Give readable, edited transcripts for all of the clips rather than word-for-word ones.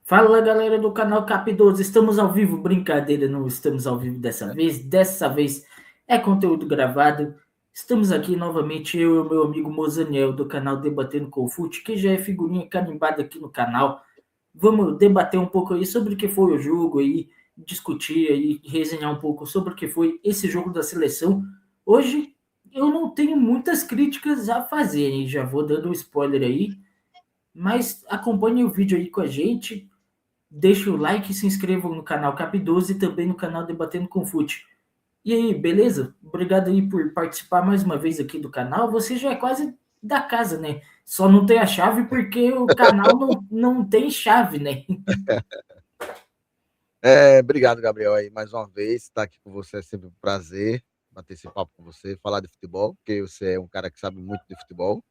Fala galera do canal Cap12, estamos ao vivo, brincadeira, não estamos ao vivo dessa vez é conteúdo gravado. Estamos aqui novamente, eu e o meu amigo Mozaniel do canal Debatendo com o Fute, que já é figurinha carimbada aqui no canal. Vamos debater um pouco aí sobre o que foi o jogo aí, discutir aí, resenhar um pouco sobre o que foi esse jogo da seleção. Hoje eu não tenho muitas críticas a fazer, hein? Já vou dando um spoiler aí, mas acompanhe o vídeo aí com a gente. Deixe o like e se inscrevam no canal Cap12 e também no canal Debatendo com Fute. E aí, beleza? Obrigado aí por participar mais uma vez aqui do canal. Você já é quase da casa, né? Só não tem a chave porque o canal não tem chave, né? Obrigado, Gabriel, aí mais uma vez. Estar aqui com você é sempre um prazer bater esse papo com você, falar de futebol, porque você é um cara que sabe muito de futebol.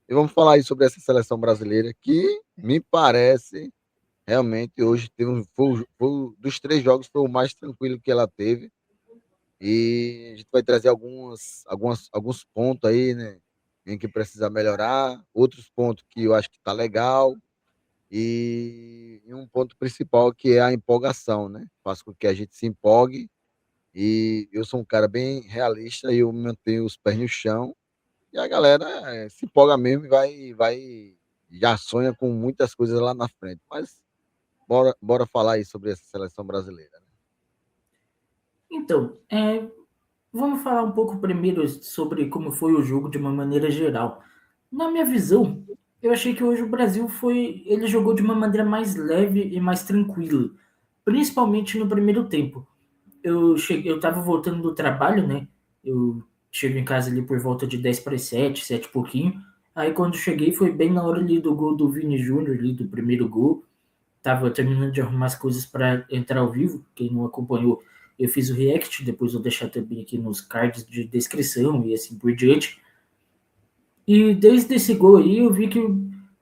E vamos falar aí sobre essa seleção brasileira que me parece realmente hoje dos três jogos foi o mais tranquilo que ela teve. E a gente vai trazer alguns pontos aí, né, em que precisa melhorar, outros pontos que eu acho que tá legal. E um ponto principal que é a empolgação, né? Faz com que a gente se empolgue. E eu sou um cara bem realista e eu mantenho os pés no chão. E a galera se empolga mesmo e já sonha com muitas coisas lá na frente. Mas bora falar aí sobre essa seleção brasileira, né? Então, vamos falar um pouco primeiro sobre como foi o jogo de uma maneira geral. Na minha visão, eu achei que hoje o Brasil ele jogou de uma maneira mais leve e mais tranquila, principalmente no primeiro tempo. Eu tava voltando do trabalho, né? Eu chego em casa ali por volta de 10 para 7, 7 e pouquinho. Aí quando cheguei foi bem na hora ali do gol do Vini Júnior, ali do primeiro gol. Tava terminando de arrumar as coisas para entrar ao vivo. Quem não acompanhou, eu fiz o react, depois vou deixar também aqui nos cards de descrição e assim por diante. E desde esse gol aí eu vi que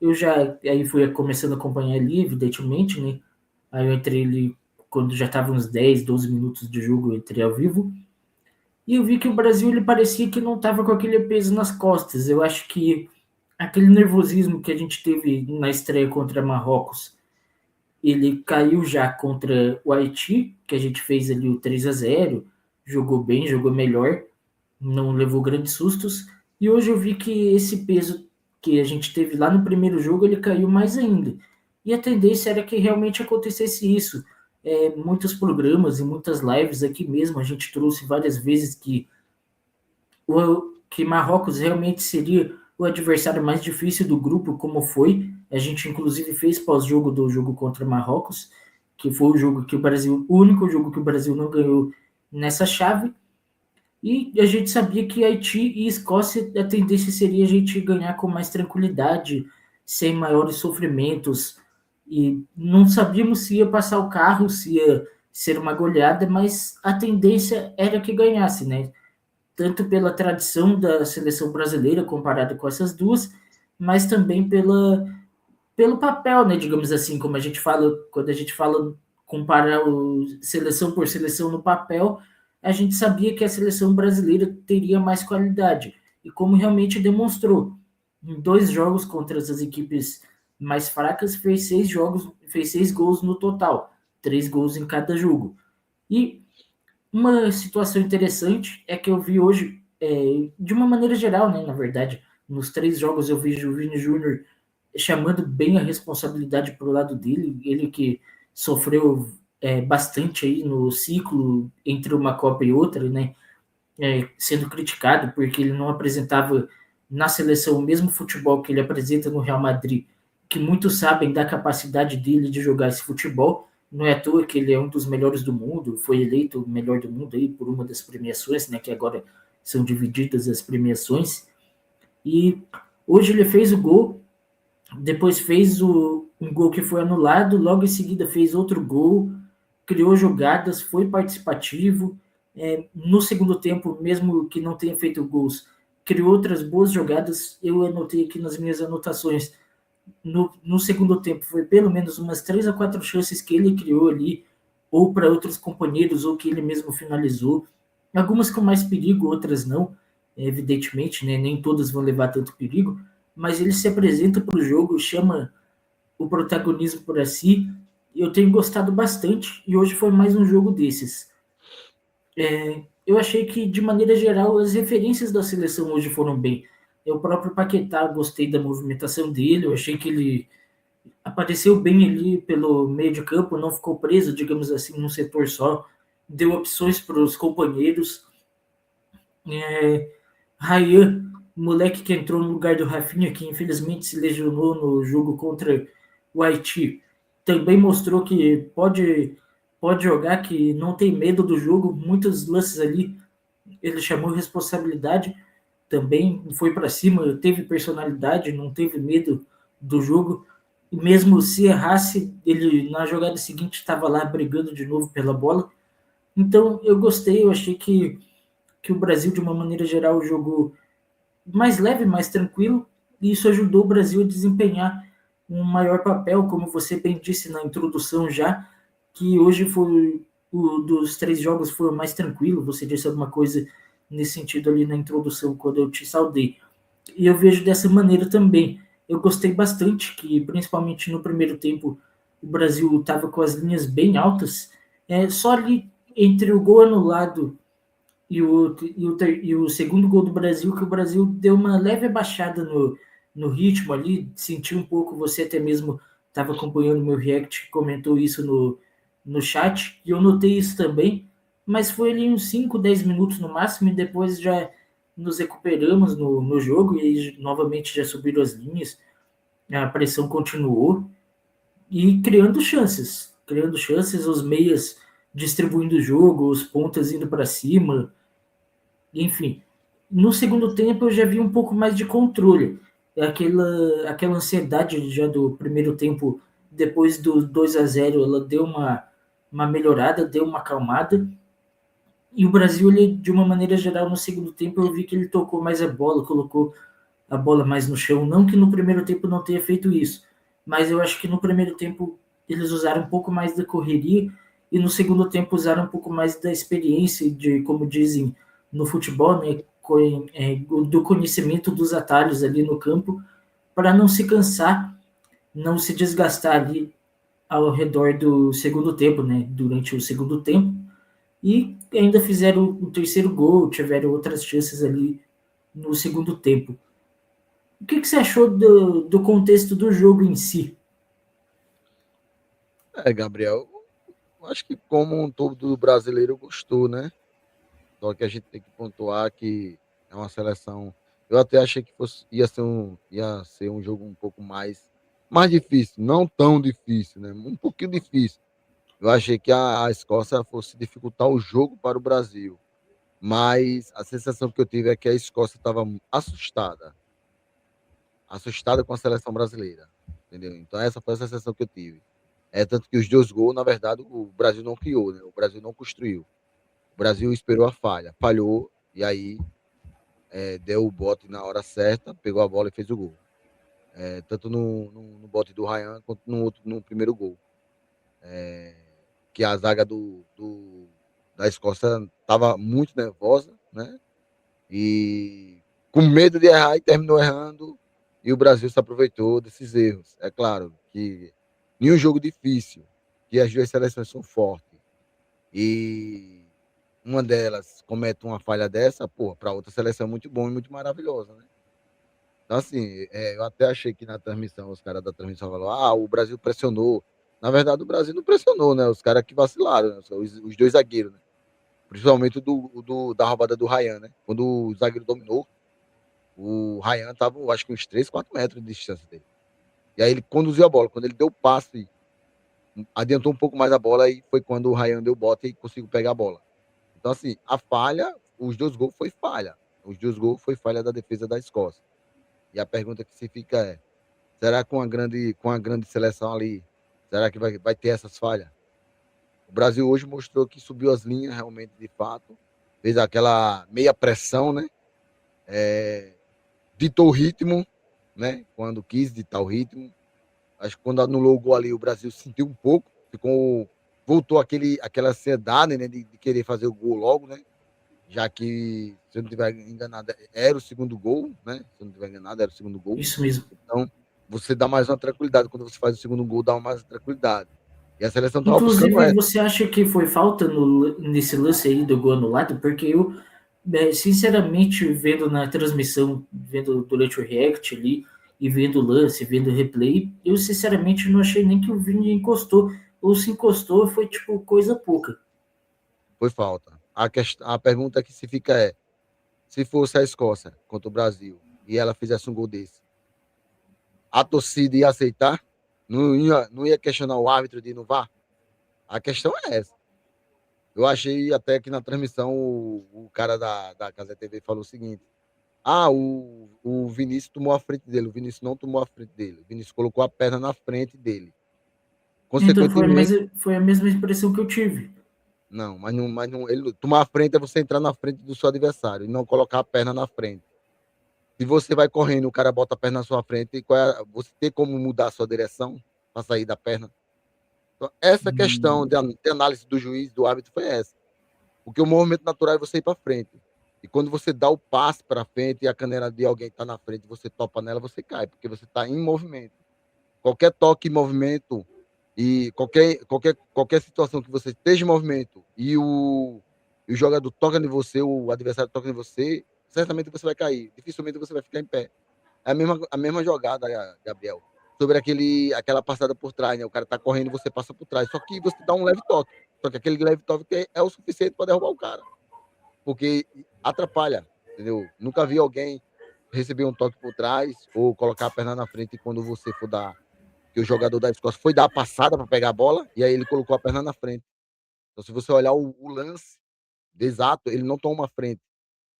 eu já aí fui começando a acompanhar ali, evidentemente, né? Aí eu entrei ali quando já tava uns 10, 12 minutos de jogo, eu entrei ao vivo. E eu vi que o Brasil ele parecia que não estava com aquele peso nas costas. Eu acho que aquele nervosismo que a gente teve na estreia contra Marrocos, ele caiu já contra o Haiti, que a gente fez ali o 3-0, jogou bem, jogou melhor, não levou grandes sustos. E hoje eu vi que esse peso que a gente teve lá no primeiro jogo, ele caiu mais ainda. E a tendência era que realmente acontecesse isso. Muitos programas e muitas lives aqui mesmo, a gente trouxe várias vezes que Marrocos realmente seria o adversário mais difícil do grupo, como foi. A gente inclusive fez pós-jogo do jogo contra Marrocos, que foi o único jogo que o Brasil não ganhou nessa chave. E a gente sabia que Haiti e Escócia a tendência seria a gente ganhar com mais tranquilidade, sem maiores sofrimentos. E não sabíamos se ia passar o carro, se ia ser uma goleada, mas a tendência era que ganhasse, né? Tanto pela tradição da seleção brasileira comparada com essas duas, mas também pelo papel, né, digamos assim, como a gente fala, quando a gente fala comparar seleção por seleção no papel, a gente sabia que a seleção brasileira teria mais qualidade, e como realmente demonstrou, em 2 jogos contra as equipes mais fracas, fez 6 gols no total, 3 gols em cada jogo. E uma situação interessante é que eu vi hoje, de uma maneira geral, né, na verdade, nos 3 jogos eu vi o Vini Júnior chamando bem a responsabilidade para o lado dele, ele que sofreu bastante aí no ciclo entre uma Copa e outra, né, sendo criticado porque ele não apresentava na seleção o mesmo futebol que ele apresenta no Real Madrid, que muitos sabem da capacidade dele de jogar esse futebol. Não é à toa que ele é um dos melhores do mundo, foi eleito o melhor do mundo aí por uma das premiações, né, que agora são divididas as premiações. E hoje ele fez o gol, depois fez um gol que foi anulado, logo em seguida fez outro gol, criou jogadas, foi participativo. No segundo tempo, mesmo que não tenha feito gols, criou outras boas jogadas. Eu anotei aqui nas minhas anotações. No segundo tempo, foi pelo menos umas 3 a 4 chances que ele criou ali, ou para outros companheiros, ou que ele mesmo finalizou. Algumas com mais perigo, outras não, evidentemente, né? Nem todas vão levar tanto perigo, mas ele se apresenta para o jogo, chama o protagonismo para si. eu tenho gostado bastante e hoje foi mais um jogo desses. Eu achei que, de maneira geral, as referências da seleção hoje foram bem. O próprio Paquetá, gostei da movimentação dele, eu achei que ele apareceu bem ali pelo meio de campo, não ficou preso, digamos assim, num setor só, deu opções para os companheiros. Ryan, moleque que entrou no lugar do Rafinha, que infelizmente se lesionou no jogo contra o Haiti, também mostrou que pode jogar, que não tem medo do jogo. Muitos lances ali ele chamou responsabilidade, também foi para cima, teve personalidade, não teve medo do jogo. E mesmo se errasse, ele na jogada seguinte estava lá brigando de novo pela bola. Então eu gostei, eu achei que o Brasil, de uma maneira geral, jogou mais leve, mais tranquilo, e isso ajudou o Brasil a desempenhar um maior papel, como você bem disse na introdução já, que hoje foi o dos 3 jogos foi o mais tranquilo. Você disse alguma coisa nesse sentido ali na introdução, quando eu te saudei. E eu vejo dessa maneira também. Eu gostei bastante que, principalmente no primeiro tempo, o Brasil estava com as linhas bem altas. Só ali entre o gol anulado e o segundo gol do Brasil, que o Brasil deu uma leve baixada no ritmo ali, sentiu um pouco, você até mesmo estava acompanhando o meu react, comentou isso no chat, e eu notei isso também, mas foi ali uns 5 10 minutos no máximo, e depois já nos recuperamos no jogo, e aí, novamente já subiram as linhas, a pressão continuou, e criando chances, os meias distribuindo o jogo, os pontas indo para cima, enfim. No segundo tempo eu já vi um pouco mais de controle. Aquela ansiedade já do primeiro tempo, depois do 2-0, ela deu uma melhorada, deu uma acalmada. E o Brasil, ele, de uma maneira geral, no segundo tempo, eu vi que ele tocou mais a bola, colocou a bola mais no chão. Não que no primeiro tempo não tenha feito isso, mas eu acho que no primeiro tempo eles usaram um pouco mais da correria e no segundo tempo usaram um pouco mais da experiência, de, como dizem no futebol, né, do conhecimento dos atalhos ali no campo, para não se cansar, não se desgastar ali ao redor do segundo tempo, né, durante o segundo tempo. E ainda fizeram o terceiro gol, tiveram outras chances ali no segundo tempo. O que você achou do contexto do jogo em si? Gabriel, eu acho que como um todo brasileiro gostou, né? Só que a gente tem que pontuar que é uma seleção. Eu até achei que ia ser um jogo um pouco mais difícil, não tão difícil, né? Um pouquinho difícil. Eu achei que a Escócia fosse dificultar o jogo para o Brasil, mas a sensação que eu tive é que a Escócia estava assustada com a seleção brasileira, entendeu? Então essa foi a sensação que eu tive. Tanto que os 2 gols, na verdade, o Brasil não criou, né? O Brasil não construiu. O Brasil esperou a falha, falhou, e aí deu o bote na hora certa, pegou a bola e fez o gol. Tanto no bote do Ryan quanto no primeiro gol. Que a zaga da Escócia estava muito nervosa, né? E com medo de errar e terminou errando. E o Brasil se aproveitou desses erros. É claro que em um jogo difícil, que as duas seleções são fortes, e uma delas comete uma falha dessa, pô, para outra seleção é muito bom e muito maravilhosa, né? Então, assim, eu até achei que na transmissão, os caras da transmissão falaram, o Brasil pressionou. Na verdade, o Brasil não pressionou, né? Os caras que vacilaram, né? Os 2 zagueiros, né? Principalmente da roubada do Ryan, né? Quando o zagueiro dominou, o Ryan tava, acho que uns 3, 4 metros de distância dele. E aí ele conduziu a bola. Quando ele deu o passe, adiantou um pouco mais a bola, e foi quando o Ryan deu o bote e conseguiu pegar a bola. Então, assim, a falha, os 2 gols foi falha. Os 2 gols foi falha da defesa da Escócia. E a pergunta que se fica é: será que com a grande seleção ali, será que vai ter essas falhas? O Brasil hoje mostrou que subiu as linhas realmente, de fato, fez aquela meia pressão, né? Ditou o ritmo, né? Quando quis ditar o ritmo. Acho que quando anulou o gol ali, o Brasil sentiu um pouco, voltou aquela ansiedade, né? De querer fazer o gol logo, né? Já que, se eu não estiver enganado, era o segundo gol, né? Se eu não estiver enganado, era o segundo gol. Isso mesmo. Então, você dá mais uma tranquilidade. Quando você faz o segundo gol, dá mais tranquilidade. E a seleção estava buscando Inclusive, essa. você acha que foi falta nesse lance aí do gol anulado? Porque eu, sinceramente, vendo na transmissão, vendo durante o React ali, e vendo o lance, vendo o replay, eu sinceramente não achei nem que o Vini encostou. Ou se encostou, foi tipo coisa pouca. Foi falta. A pergunta que se fica é: se fosse a Escócia contra o Brasil e ela fizesse um gol desse, a torcida ia aceitar? Não ia questionar o árbitro de ir no VAR? A questão é essa. Eu achei até que na transmissão o cara da Casa TV falou o seguinte: ah, o Vinícius tomou a frente dele. O Vinícius não tomou a frente dele. O Vinícius colocou a perna na frente dele. Então Consequentemente, foi a mesma impressão que eu tive. não, mas não, ele tomar a frente é você entrar na frente do seu adversário e não colocar a perna na frente. Se você vai correndo, o cara bota a perna na sua frente, você tem como mudar a sua direção para sair da perna? Então, essa questão Hum, de análise do juiz, do árbitro, foi essa. Porque o movimento natural é você ir para frente. E quando você dá o passe para frente e a canela de alguém está na frente, você topa nela, você cai, porque você está em movimento. Qualquer toque em movimento e qualquer situação que você esteja em movimento e o jogador toca em você, o adversário toca em você, certamente você vai cair. Dificilmente você vai ficar em pé. É a mesma jogada, Gabriel. Sobre aquela passada por trás, né? O cara tá correndo e você passa por trás. Só que você dá um leve toque. Só que aquele leve toque é o suficiente para derrubar o cara. Porque atrapalha, entendeu? Nunca vi alguém receber um toque por trás ou colocar a perna na frente quando você for dar. Que o jogador da Escócia foi dar a passada para pegar a bola e aí ele colocou a perna na frente. Então, se você olhar o lance exato, ele não toma a frente.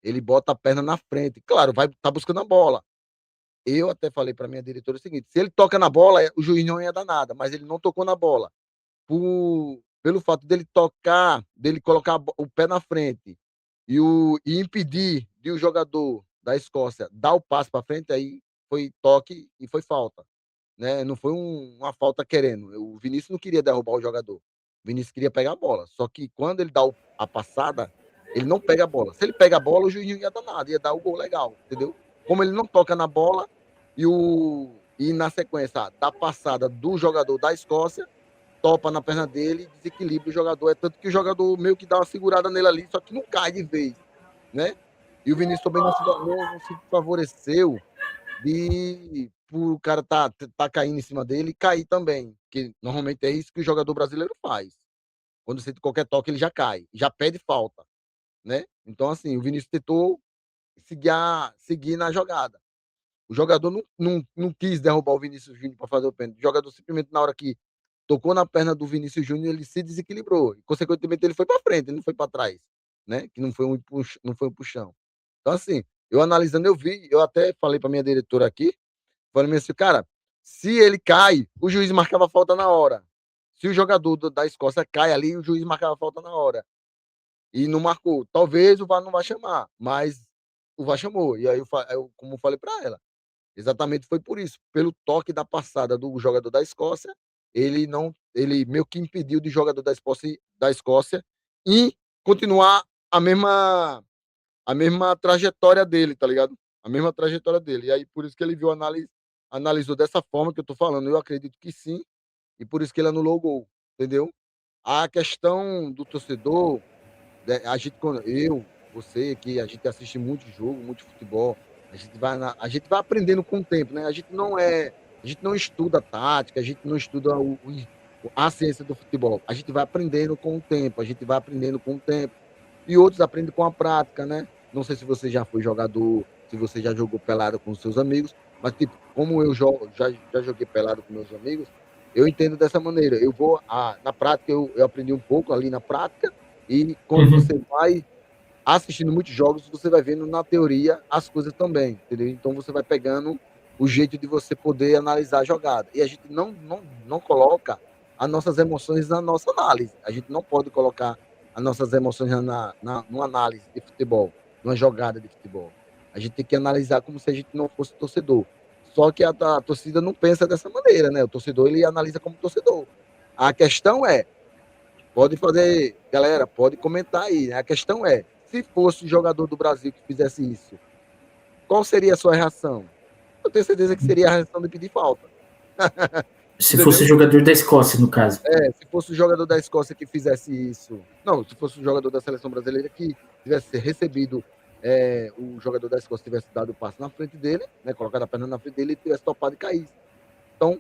Ele bota a perna na frente. Claro, vai tá buscando a bola. Eu até falei para minha diretora o seguinte: se ele toca na bola, o juiz não ia dar nada, mas ele não tocou na bola. Pelo fato dele tocar, dele colocar o pé na frente e impedir de o jogador da Escócia dar o passe para frente, aí foi toque e foi falta. Né? Não foi uma falta querendo. O Vinícius não queria derrubar o jogador. O Vinícius queria pegar a bola. Só que quando ele dá a passada, ele não pega a bola. Se ele pega a bola, o juiz não ia dar nada, ia dar o gol legal, entendeu? Como ele não toca na bola e na sequência da passada do jogador da Escócia, topa na perna dele, desequilibra o jogador. É tanto que o jogador meio que dá uma segurada nele ali, só que não cai de vez, né? E o Vinícius também não se favoreceu por o cara tá caindo em cima dele e cair também. Que normalmente é isso que o jogador brasileiro faz. Quando sente qualquer toque, ele já cai, já pede falta, né? Então, assim, o Vinícius tentou seguir na jogada. O jogador não quis derrubar o Vinícius Júnior para fazer o pênalti. O jogador simplesmente, na hora que tocou na perna do Vinícius Júnior, ele se desequilibrou. E, consequentemente, ele foi para frente, ele não foi para trás, né? Que não foi um puxão. Então, assim, eu analisando, eu até falei para minha diretora aqui, falei assim, cara, se ele cai, o juiz marcava falta na hora. Se o jogador da Escócia cai ali, o juiz marcava falta na hora. E não marcou. Talvez o VAR não vai chamar, mas o VAR chamou. E aí, como eu falei para ela, exatamente foi por isso. Pelo toque da passada do jogador da Escócia, ele meio que impediu do jogador da Escócia e continuar a mesma trajetória dele, tá ligado? A mesma trajetória dele. E aí, por isso que ele viu analisou dessa forma que eu tô falando. Eu acredito que sim, e por isso que ele anulou o gol, entendeu? A questão do torcedor, né, você, que a gente assiste muito jogo, muito futebol, a gente vai aprendendo com o tempo, né? A gente não estuda tática, a gente não estuda a ciência do futebol. A gente vai aprendendo com o tempo, a gente vai aprendendo com o tempo. E outros aprendem com a prática, né? Não sei se você já foi jogador, se você já jogou pelado com os seus amigos, mas tipo, como eu já joguei pelado com meus amigos, eu entendo dessa maneira. Na prática, eu aprendi um pouco ali na prática, e quando uhum. você vai assistindo muitos jogos, você vai vendo na teoria as coisas também, entendeu? Então você vai pegando o jeito de você poder analisar a jogada. E a gente não coloca as nossas emoções na nossa análise. A gente não pode colocar as nossas emoções numa análise de futebol, numa jogada de futebol. A gente tem que analisar como se a gente não fosse torcedor. Só que a torcida não pensa dessa maneira, né? O torcedor, ele analisa como torcedor. A questão é, pode fazer, galera, pode comentar aí, né? A questão é, se fosse um jogador do Brasil que fizesse isso, qual seria a sua reação? Eu tenho certeza que seria a reação de pedir falta. Se entendeu? fosse jogador da Escócia, no caso. Se fosse o jogador da Escócia que fizesse isso. Não, se fosse o jogador da seleção brasileira que tivesse recebido, o jogador da Escócia tivesse dado o passe na frente dele, né, colocado a perna na frente dele e tivesse topado e caísse. Então,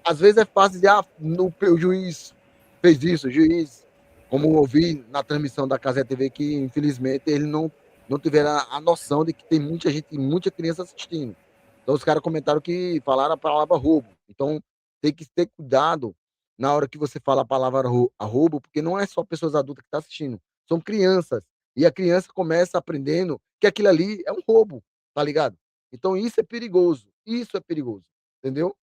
às vezes é fácil de, o juiz fez isso, o juiz, como eu vi na transmissão da Cazé TV, que infelizmente ele não tiveram a noção de que tem muita gente, muita criança assistindo. Então os caras comentaram que falaram a palavra roubo. Então tem que ter cuidado na hora que você fala a palavra roubo, porque não é só pessoas adultas que estão assistindo, são crianças. E a criança começa aprendendo que aquilo ali é um roubo, tá ligado? Então isso é perigoso, entendeu?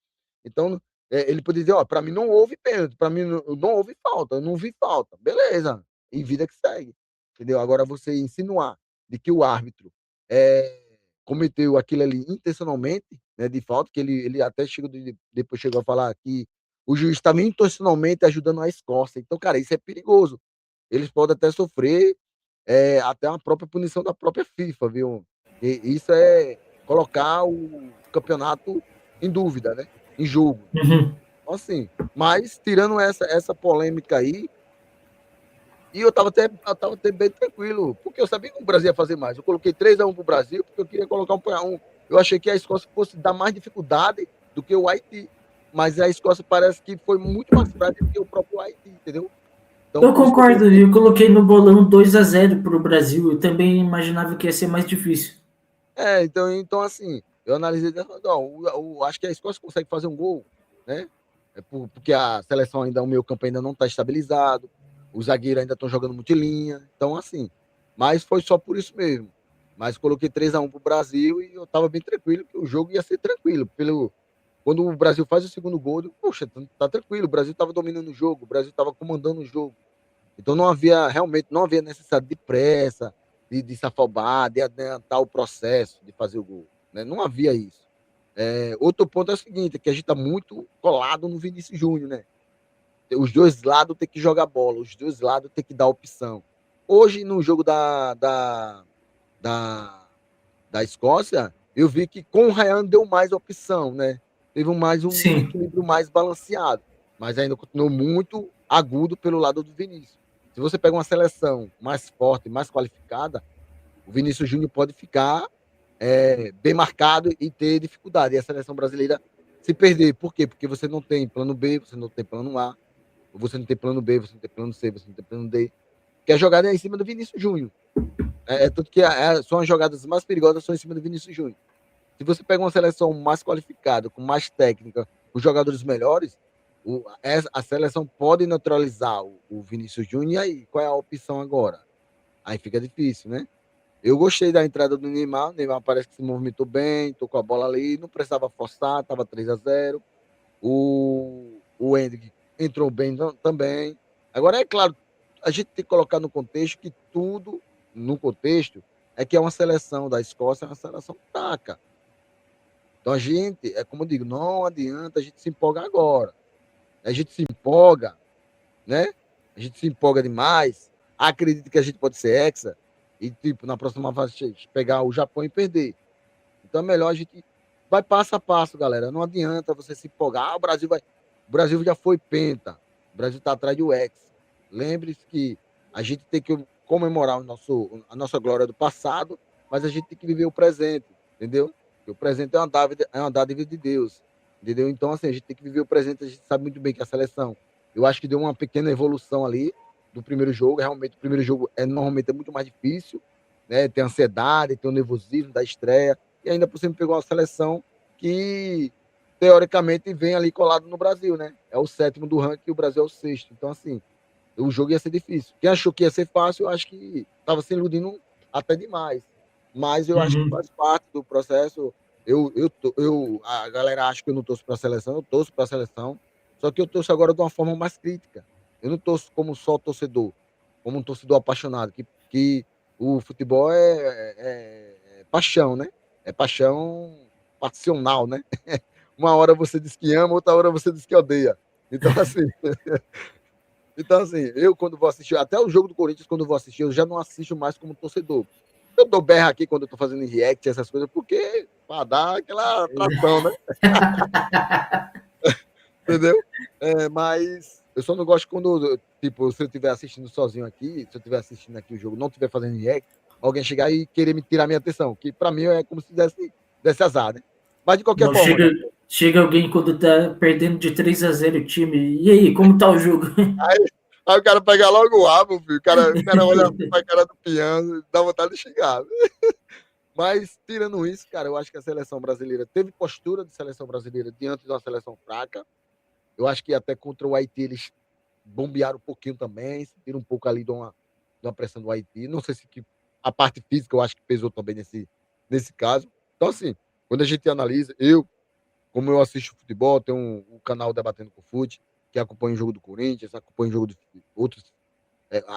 Então, ele poderia dizer, ó, para mim não houve pênalti, para mim não houve falta, eu não vi falta. Beleza, e vida que segue. Entendeu? Agora você insinuar de que o árbitro cometeu aquilo ali intencionalmente, né, de falta, que ele até depois chegou a falar que o juiz estava intencionalmente ajudando a Escócia. Então, cara, isso é perigoso. Eles podem até sofrer até uma própria punição da própria FIFA, viu? E isso é colocar o campeonato em dúvida, né? Em jogo. Então, assim, mas tirando essa polêmica aí, e eu tava até bem tranquilo, porque eu sabia que o Brasil ia fazer mais. Eu coloquei 3-1 pro Brasil, porque eu queria colocar 1-1. Eu achei que a Escócia fosse dar mais dificuldade do que o Haiti. Mas a Escócia parece que foi muito mais frágil do que o próprio Haiti, entendeu? Então, Eu por isso que eu concordo, coloquei. eu coloquei no bolão 2-0 para o Brasil. Eu também imaginava que ia ser mais difícil. Então assim, eu analisei, não, acho que a Escócia consegue fazer um gol, né? Porque a seleção ainda, o meio campo ainda não está estabilizado, os zagueiros ainda estão jogando muito em linha, então assim, mas foi só por isso mesmo. Mas coloquei 3-1 pro Brasil e eu estava bem tranquilo, que o jogo ia ser tranquilo. Quando o Brasil faz o segundo gol, eu, poxa, tá tranquilo, o Brasil estava dominando o jogo, o Brasil estava comandando o jogo. Então realmente não havia necessidade de pressa, de se afobar, de adiantar o processo de fazer o gol. Né? Não havia isso. Outro ponto é o seguinte, que a gente está muito colado no Vinícius Júnior, né? Os dois lados tem que jogar bola, os dois lados tem que dar opção. Hoje, no jogo da, da Escócia, eu vi que com o Ryan deu mais opção, né? Teve um Sim. equilíbrio mais balanceado, mas ainda continuou muito agudo pelo lado do Vinícius. Se você pega uma seleção mais forte, mais qualificada, o Vinícius Júnior pode ficar bem marcado e ter dificuldade. E a seleção brasileira se perder. Por quê? Porque você não tem plano B, você não tem plano A, você não tem plano B, você não tem plano C, você não tem plano D. Que a jogada é em cima do Vinícius Júnior. Tanto que são as jogadas mais perigosas são em cima do Vinícius Júnior. Se você pega uma seleção mais qualificada, com mais técnica, com jogadores melhores, a seleção pode neutralizar o Vinícius Júnior. E aí, qual é a opção agora? Aí fica difícil, né? Eu gostei da entrada do Neymar. O Neymar parece que se movimentou bem, tocou a bola ali, não precisava forçar, estava 3-0. O Endrick entrou bem também. Agora, é claro, a gente tem que colocar no contexto que tudo, no contexto, é que é uma seleção da Escócia, é uma seleção fraca. Então a gente, como eu digo, não adianta a gente se empolgar agora. A gente se empolga, né? A gente se empolga demais, acredita que a gente pode ser hexa e, tipo, na próxima fase pegar o Japão e perder. Então é melhor a gente vai passo a passo, galera. Não adianta você se empolgar. O Brasil vai. O Brasil já foi penta. O Brasil está atrás do Hexa. Lembre-se que a gente tem que comemorar a nossa glória do passado, mas a gente tem que viver o presente, entendeu? Porque o presente é uma dádiva de Deus, entendeu? Então, assim, a gente tem que viver o presente. A gente sabe muito bem que a seleção, eu acho que deu uma pequena evolução ali do primeiro jogo. Realmente, o primeiro jogo normalmente é muito mais difícil, né? Tem ansiedade, tem o nervosismo da estreia, e ainda por cima pegou uma seleção que, teoricamente, vem ali colado no Brasil, né? É o 7º do ranking e o Brasil é o 6º. Então, assim, o jogo ia ser difícil. Quem achou que ia ser fácil, eu acho que estava se iludindo até demais. Mas eu acho que faz parte do processo. A galera acha que eu não torço para a seleção, eu torço para a seleção, só que eu torço agora de uma forma mais crítica. Eu não torço como só torcedor, como um torcedor apaixonado, que o futebol é paixão, né? É paixão passional, né? Uma hora você diz que ama, outra hora você diz que odeia. Então, assim, eu quando vou assistir, até o jogo do Corinthians, quando eu vou assistir, eu já não assisto mais como torcedor. Eu dou berra aqui quando eu tô fazendo react, essas coisas, porque para dar aquela atração, né? Entendeu? Mas eu só não gosto quando, tipo, se eu estiver assistindo sozinho aqui, se eu estiver assistindo aqui o jogo, não estiver fazendo react, alguém chegar e querer me tirar minha atenção, que pra mim é como se desse azar, né? Mas de qualquer Não, forma, chega alguém quando tá perdendo de 3-0 o time. E aí, como tá o jogo? aí, aí o cara pega logo o rabo, filho. O cara olha pra cara do piano, dá vontade de xingar. Mas, tirando isso, cara, eu acho que a seleção brasileira teve postura de seleção brasileira diante de uma seleção fraca. Eu acho que até contra o Haiti eles bombearam um pouquinho também, sentiram um pouco ali de uma pressão do Haiti. Não sei se que a parte física eu acho que pesou também nesse caso. Então, assim, quando a gente analisa, como eu assisto futebol, tenho um canal Debatendo com o Fute, que acompanha o jogo do Corinthians, acompanha o jogo de outros.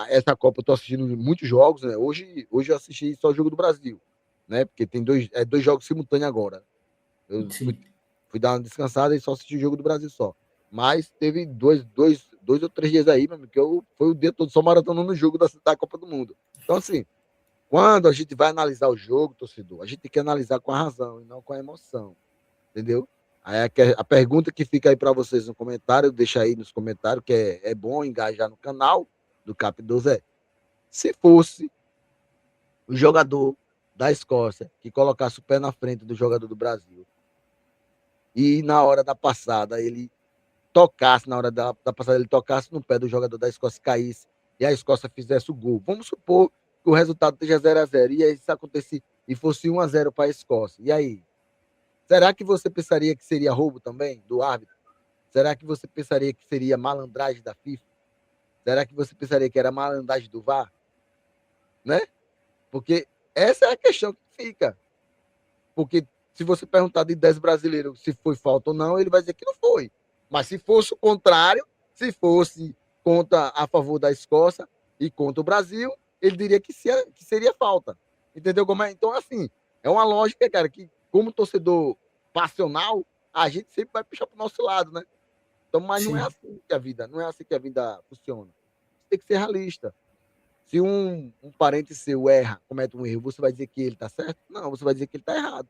Essa Copa eu estou assistindo muitos jogos, né? Hoje eu assisti só o jogo do Brasil, né? Porque tem dois jogos simultâneos agora. Eu fui, Sim. fui dar uma descansada e só assisti o jogo do Brasil só. Mas teve dois ou 3 dias aí, meu amigo, que foi o dia todo só maratonando no jogo da Copa do Mundo. Então, assim, quando a gente vai analisar o jogo, torcedor, a gente tem que analisar com a razão e não com a emoção, entendeu? Aí a pergunta que fica aí para vocês no comentário, deixa aí nos comentários, que é bom engajar no canal do Cap 12 se fosse o jogador da Escócia que colocasse o pé na frente do jogador do Brasil e na hora da passada ele tocasse, na hora da passada ele tocasse no pé do jogador da Escócia, caísse e a Escócia fizesse o gol. Vamos supor que o resultado esteja 0-0 e aí isso acontecesse e fosse 1-0 para a Escócia. E aí? Será que você pensaria que seria roubo também do árbitro? Será que você pensaria que seria malandragem da FIFA? Será que você pensaria que era malandragem do VAR? Né? Porque essa é a questão que fica. Porque se você perguntar de 10 brasileiros se foi falta ou não, ele vai dizer que não foi. Mas se fosse o contrário, se fosse contra a favor da Escócia e contra o Brasil, ele diria que seria falta. Entendeu como é? Então, assim, é uma lógica, cara, que como torcedor passional, a gente sempre vai puxar para o nosso lado, né? Então, mas não é Sim. assim que a vida, não é assim que a vida funciona. Você tem que ser realista. Se um parente seu erra, comete um erro, você vai dizer que ele está certo? Não, você vai dizer que ele está errado.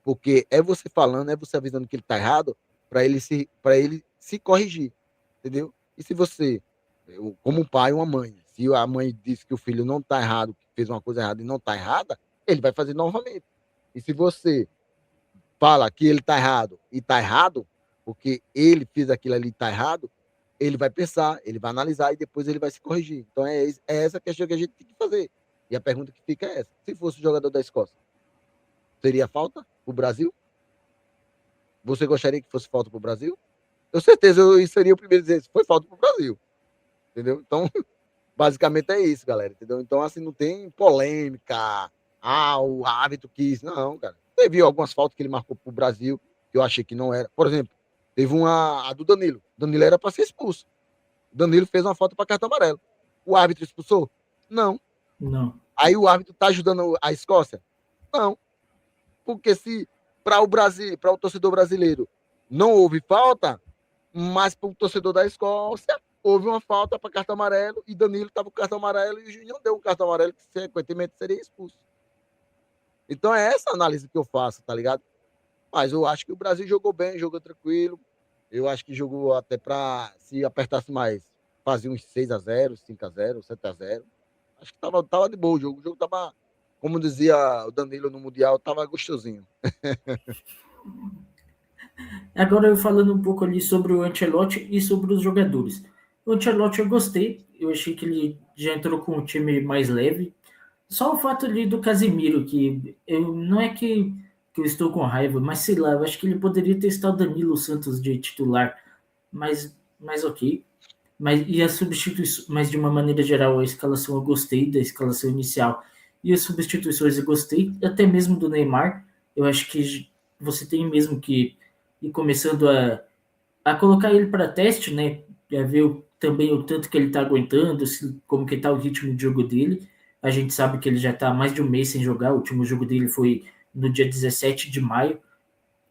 Porque é você falando, é você avisando que ele está errado para ele se corrigir, entendeu? E se você, como um pai ou uma mãe, se a mãe disse que o filho não está errado, que fez uma coisa errada e não está errada, ele vai fazer novamente. E se você fala que ele está errado e está errado, porque ele fez aquilo ali e está errado, ele vai pensar, ele vai analisar e depois ele vai se corrigir. Então é essa questão que a gente tem que fazer. E a pergunta que fica é essa: se fosse o jogador da Escócia, seria falta para o Brasil? Você gostaria que fosse falta para o Brasil? Com certeza eu seria o primeiro a dizer foi falta para o Brasil. Entendeu? Então, basicamente é isso, galera. Entendeu? Então, assim, não tem polêmica. O árbitro quis. Não, cara. Teve algumas faltas que ele marcou para o Brasil que eu achei que não era. Por exemplo, teve a do Danilo. Danilo era para ser expulso. O Danilo fez uma falta para cartão amarelo. O árbitro expulsou? Não. Não. Aí o árbitro tá ajudando a Escócia? Não. Porque se para o Brasil, para o torcedor brasileiro, não houve falta, mas para o torcedor da Escócia, houve uma falta para cartão amarelo e Danilo estava com cartão amarelo e o Júnior deu um cartão amarelo que, consequentemente, seria expulso. Então é essa análise que eu faço, tá ligado? Mas eu acho que o Brasil jogou bem, jogou tranquilo. Eu acho que jogou até para, se apertasse mais, fazer uns 6-0, 5-0, 7-0. Acho que tava de boa o jogo. O jogo tava, como dizia o Danilo no Mundial, tava gostosinho. Agora eu falando um pouco ali sobre o Ancelotti e sobre os jogadores. O Ancelotti eu gostei, eu achei que ele já entrou com um time mais leve. Só o fato ali do Casemiro, que eu não é que eu estou com raiva, mas sei lá, eu acho que ele poderia testar o Danilo Santos de titular, mas ok. E as substituições, mas de uma maneira geral, a escalação eu gostei da escalação inicial. E as substituições eu gostei, até mesmo do Neymar. Eu acho que você tem mesmo que ir começando a colocar ele para teste, né? Para ver também o tanto que ele está aguentando, como que está o ritmo de jogo dele. A gente sabe que ele já está há mais de um mês sem jogar. O último jogo dele foi no dia 17 de maio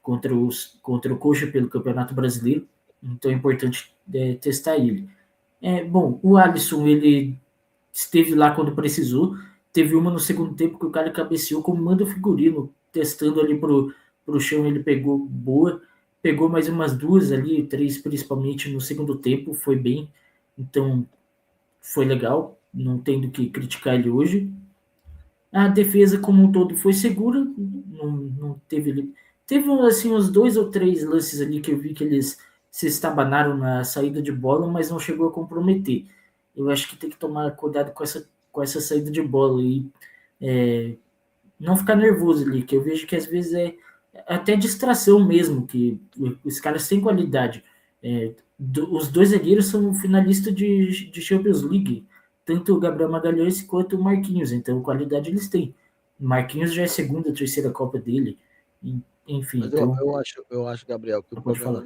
contra o Coxa pelo Campeonato Brasileiro. Então é importante testar ele. Bom, o Alisson, ele esteve lá quando precisou. Teve uma no segundo tempo que o cara cabeceou como manda o figurino, testando ali pro chão, ele pegou boa. pegou mais umas 2 ali, 3 principalmente no segundo tempo, foi bem, então foi legal, não tem do que criticar ele hoje. A defesa como um todo foi segura, não teve. Teve assim uns 2 ou 3 lances ali que eu vi que eles se estabanaram na saída de bola, mas não chegou a comprometer. Eu acho que tem que tomar cuidado com essa saída de bola e é, não ficar nervoso ali, que eu vejo que às vezes é até distração mesmo, que os caras têm qualidade. Os 2 zagueiros são finalistas de Champions League, tanto o Gabriel Magalhães quanto o Marquinhos, então qualidade eles têm. O Marquinhos já é a segunda, terceira Copa dele, enfim, Mas então eu acho, Gabriel, que pode falar.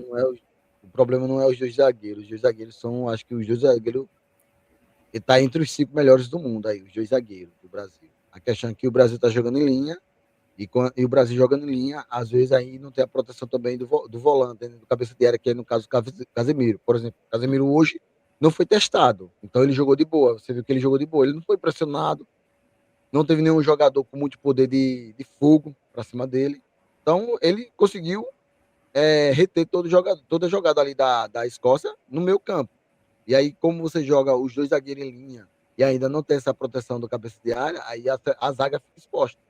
o problema não é os dois zagueiros. Os dois zagueiros são, acho que os dois zagueiros está entre os 5 melhores do mundo aí, os dois zagueiros do Brasil. A questão é que o Brasil está jogando em linha e o Brasil jogando em linha, às vezes aí não tem a proteção também do volante, né, do cabeça de área, que é no caso do Casemiro. Por exemplo, o Casemiro hoje não foi testado, então ele jogou de boa. Você viu que ele jogou de boa, ele não foi pressionado, não teve nenhum jogador com muito poder de fogo para cima dele. Então ele conseguiu reter toda a jogada ali da Escócia no meio campo. E aí, como você joga os dois zagueiros em linha e ainda não tem essa proteção do cabeça de área, aí a zaga fica exposta.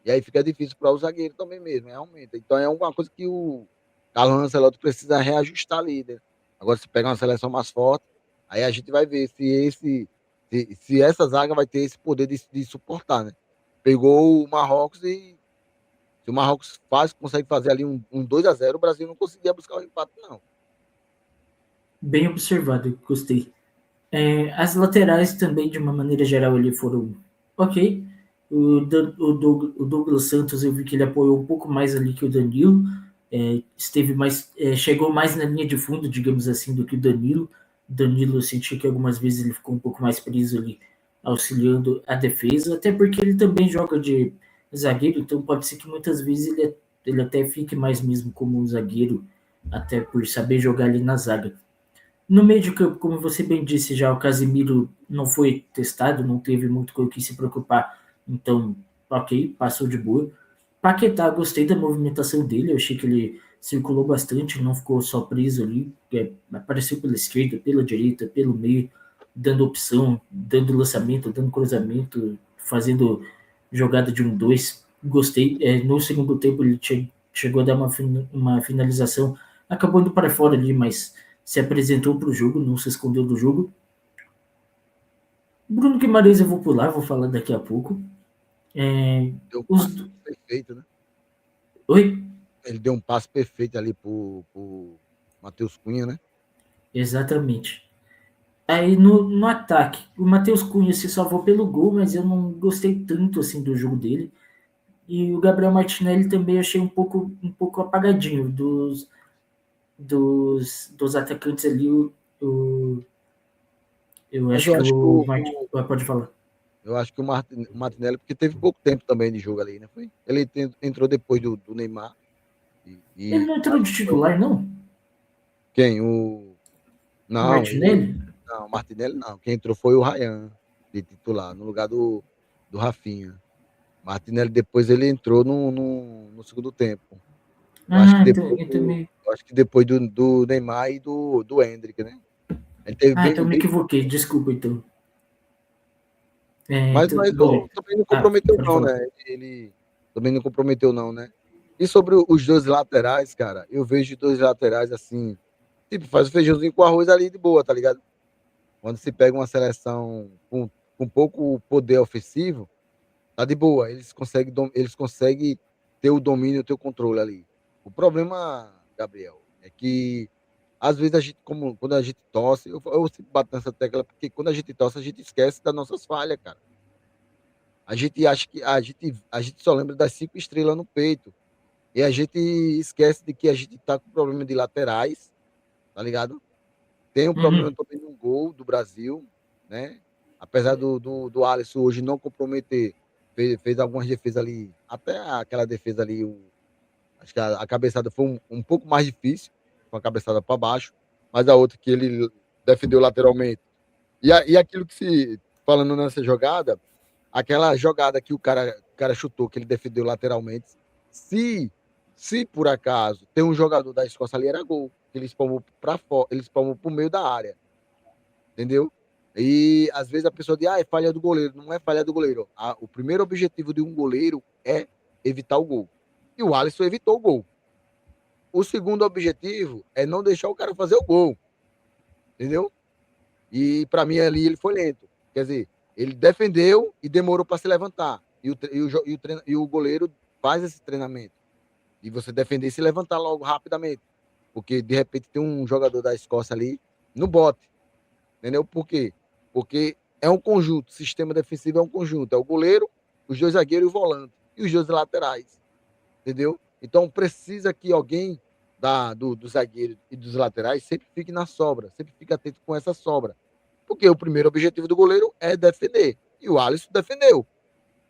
E aí fica difícil para o zagueiro também mesmo, realmente. Então é uma coisa que o Carlo Ancelotti precisa reajustar ali, né? Agora, se pegar uma seleção mais forte, aí a gente vai ver se essa zaga vai ter esse poder de suportar, né? Pegou o Marrocos e se o Marrocos consegue fazer ali um 2-0, o Brasil não conseguia buscar o empate, não. Bem observado, gostei. As laterais também, de uma maneira geral, ali foram ok. O Douglas Santos, eu vi que ele apoiou um pouco mais ali que o Danilo. Esteve mais, chegou mais na linha de fundo, digamos assim, do que o Danilo. Danilo, eu senti que algumas vezes ele ficou um pouco mais preso ali, auxiliando a defesa, até porque ele também joga de zagueiro, então pode ser que muitas vezes ele até fique mais mesmo como um zagueiro, até por saber jogar ali na zaga. No meio de campo, como você bem disse já, o Casemiro não foi testado, não teve muito com o que se preocupar, então, ok, passou de boa. Paquetá, gostei da movimentação dele, eu achei que ele circulou bastante, não ficou só preso ali, apareceu pela esquerda, pela direita, pelo meio, dando opção, dando lançamento, dando cruzamento, fazendo jogada de 1-2. Gostei. No segundo tempo ele chegou a dar uma finalização, acabou indo para fora ali, mas se apresentou para o jogo, não se escondeu do jogo. Bruno Guimarães eu vou pular, vou falar daqui a pouco. Deu um Os... passe perfeito, né? Oi? Ele deu um passe perfeito ali pro Matheus Cunha, né? Exatamente. Aí no ataque, o Matheus Cunha se salvou pelo gol, mas eu não gostei tanto assim do jogo dele. E o Gabriel Martinelli também achei um pouco apagadinho dos atacantes ali. Eu Mas acho eu que acho que o Martin. Pode falar. o Martinelli, porque teve pouco tempo também de jogo ali, né? Ele entrou depois do Neymar. Ele não entrou de Foi titular, não? quem? O Não, Martinelli? o Martinelli não. Quem entrou foi o Ryan, de titular, no lugar do Rafinha. Martinelli depois ele entrou no segundo tempo. Eu acho que Então, depois então me... do Neymar e do Hendrick, né? Ele teve então me bem. equivoquei, desculpa então. Então, Mas bom, também não comprometeu, pode não, falar. né? Ele também não comprometeu, não, né? E sobre os dois laterais, cara, eu vejo os dois laterais assim, tipo, faz o feijãozinho com arroz ali de boa, tá ligado? Quando se pega uma seleção com pouco poder ofensivo, tá de boa. Eles conseguem ter o domínio, ter o controle ali. O problema, Gabriel, é que às vezes a gente, como quando a gente torce, eu sempre bato nessa tecla, porque quando a gente torce, a gente esquece das nossas falhas, cara. A gente acha que a gente só lembra das 5 estrelas no peito. E a gente esquece de que a gente tá com problema de laterais, tá ligado? Tem um problema Uhum. também no gol do Brasil, né? Apesar do Alisson hoje não comprometer, fez algumas defesas ali, até aquela defesa ali, acho que a cabeçada foi um pouco mais difícil, com a cabeçada para baixo, mas a outra que ele defendeu lateralmente. E aquilo que se, falando nessa jogada, aquela jogada que o cara chutou, que ele defendeu lateralmente, se Se por acaso tem um jogador da Escócia ali, era gol. Ele espalmou para fora, ele espalmou para o meio da área, entendeu? E às vezes a pessoa diz, é falha do goleiro. Não é falha do goleiro. O primeiro objetivo de um goleiro é evitar o gol. E o Alisson evitou o gol. O segundo objetivo é não deixar o cara fazer o gol, entendeu? E para mim ali ele foi lento. Quer dizer, ele defendeu e demorou para se levantar. E o goleiro faz esse treinamento. E você defender e se levantar logo rapidamente. Porque de repente tem um jogador da Escócia ali no bote. Entendeu? Por quê? Porque é um conjunto. O sistema defensivo é um conjunto. É o goleiro, os dois zagueiros e o volante. E os dois laterais. Entendeu? Então precisa que alguém do zagueiro e dos laterais sempre fique na sobra. Sempre fique atento com essa sobra. Porque o primeiro objetivo do goleiro é defender. E o Alisson defendeu.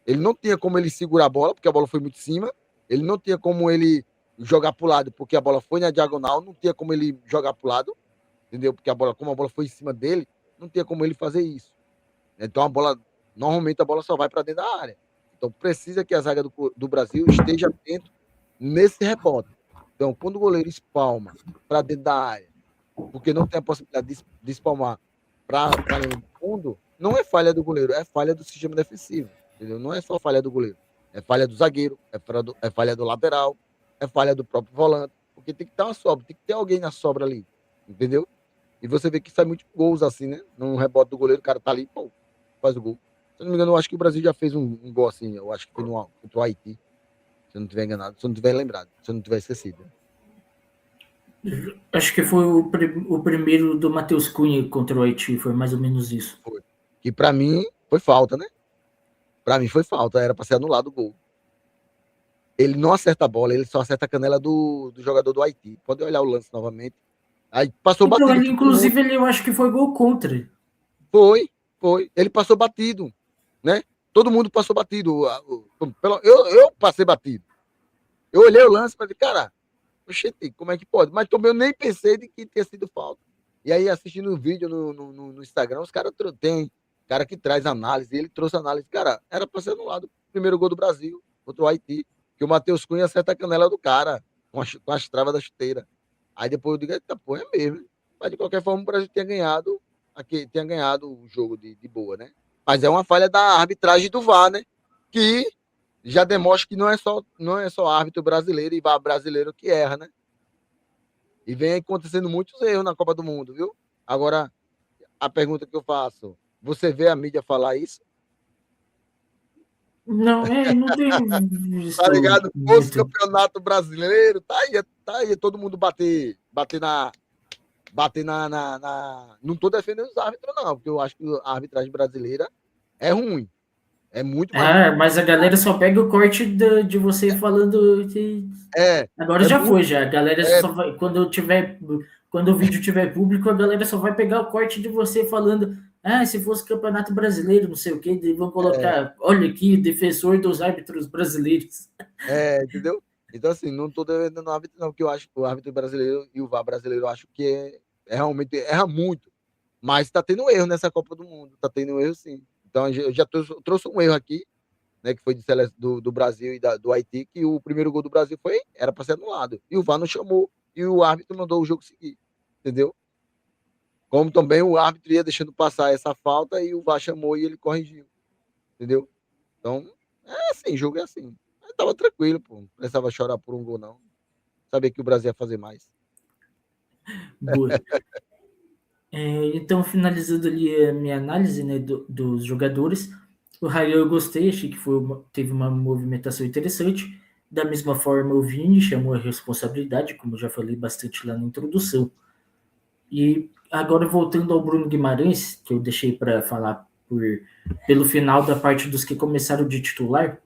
Ele não tinha como ele segurar a bola, porque a bola foi muito em cima. Ele não tinha como ele jogar para o lado, porque a bola foi na diagonal. Não tinha como ele jogar para o lado, entendeu? Porque como a bola foi em cima dele, não tinha como ele fazer isso. Então normalmente a bola só vai para dentro da área. Então precisa que a zaga do Brasil esteja atento nesse rebote. Então, quando o goleiro espalma para dentro da área, porque não tem a possibilidade de espalmar para além do fundo, não é falha do goleiro, é falha do sistema defensivo. Entendeu? Não é só falha do goleiro. É falha do zagueiro, é falha do lateral, é falha do próprio volante. Porque tem que ter uma sobra, tem que ter alguém na sobra ali. Entendeu? E você vê que sai muitos gols assim, né? Num rebote do goleiro, o cara tá ali, pô, faz o gol. Se eu não me engano, eu acho que o Brasil já fez um gol assim. Eu acho que foi contra o Haiti. Se eu não tiver enganado, se eu não tiver lembrado, se eu não tiver esquecido. Acho que foi o primeiro do Matheus Cunha contra o Haiti, foi mais ou menos isso. Foi. Que pra mim foi falta, né? Pra mim foi falta, era pra ser anulado o gol. Ele não acerta a bola, ele só acerta a canela do jogador do Haiti. Pode olhar o lance novamente. Aí passou Então, batido ele, por todo mundo. inclusive, eu acho que foi gol contra. Foi. Ele passou batido, né? Todo mundo passou batido. Eu passei batido. Eu olhei o lance e falei, cara, oxente, como é que pode? Mas também eu nem pensei de que tinha sido falta. E aí, assistindo o vídeo no Instagram, os caras tem cara que traz análise, e ele trouxe análise. Cara, era pra ser anulado o primeiro gol do Brasil contra o Haiti, que o Matheus Cunha acerta a canela do cara com as travas da chuteira. Aí depois eu digo, eita, pô, é mesmo. Mas de qualquer forma, o Brasil tinha ganhado o jogo de boa, né? Mas é uma falha da arbitragem do VAR, né? Que já demonstra que não é só árbitro brasileiro e VAR brasileiro que erra, né? E vem acontecendo muitos erros na Copa do Mundo, viu? Agora, a pergunta que eu faço, você vê a mídia falar isso? Não, não tenho Tá visto ligado? Fosse muito. campeonato brasileiro, tá aí todo mundo bater na. Não tô defendendo os árbitros, não, porque eu acho que a arbitragem brasileira é ruim. É muito mais ruim. Mas a galera só pega o corte de você falando que É, agora é já foi, muito. já. A galera É, só vai, quando o vídeo tiver público, a galera só vai pegar o corte de você falando, se fosse campeonato brasileiro, não sei o quê, vão é, colocar, olha aqui, defensor dos árbitros brasileiros. entendeu? Então, assim, não tô defendendo o árbitro, não, porque eu acho que o árbitro brasileiro e o VAR brasileiro, eu acho que realmente erra muito. Mas tá tendo erro nessa Copa do Mundo, tá tendo erro sim. Então, eu já trouxe um erro aqui, né, que foi do Brasil e do Haiti, que o primeiro gol do Brasil era para ser anulado. E o VAR não chamou, e o árbitro mandou o jogo seguir, entendeu? Como também o árbitro ia deixando passar essa falta e o VAR chamou e ele corrigiu, entendeu? Então, é assim, jogo é assim. Mas tava tranquilo, pô. Não precisava chorar por um gol, não. Sabia que o Brasil ia fazer mais. Boa. Então, finalizando ali a minha análise, né, dos jogadores, o Raio eu gostei, achei que teve uma movimentação interessante. Da mesma forma, o Vini chamou a responsabilidade, como eu já falei bastante lá na introdução. E agora, voltando ao Bruno Guimarães, que eu deixei para falar pelo final da parte dos que começaram de titular,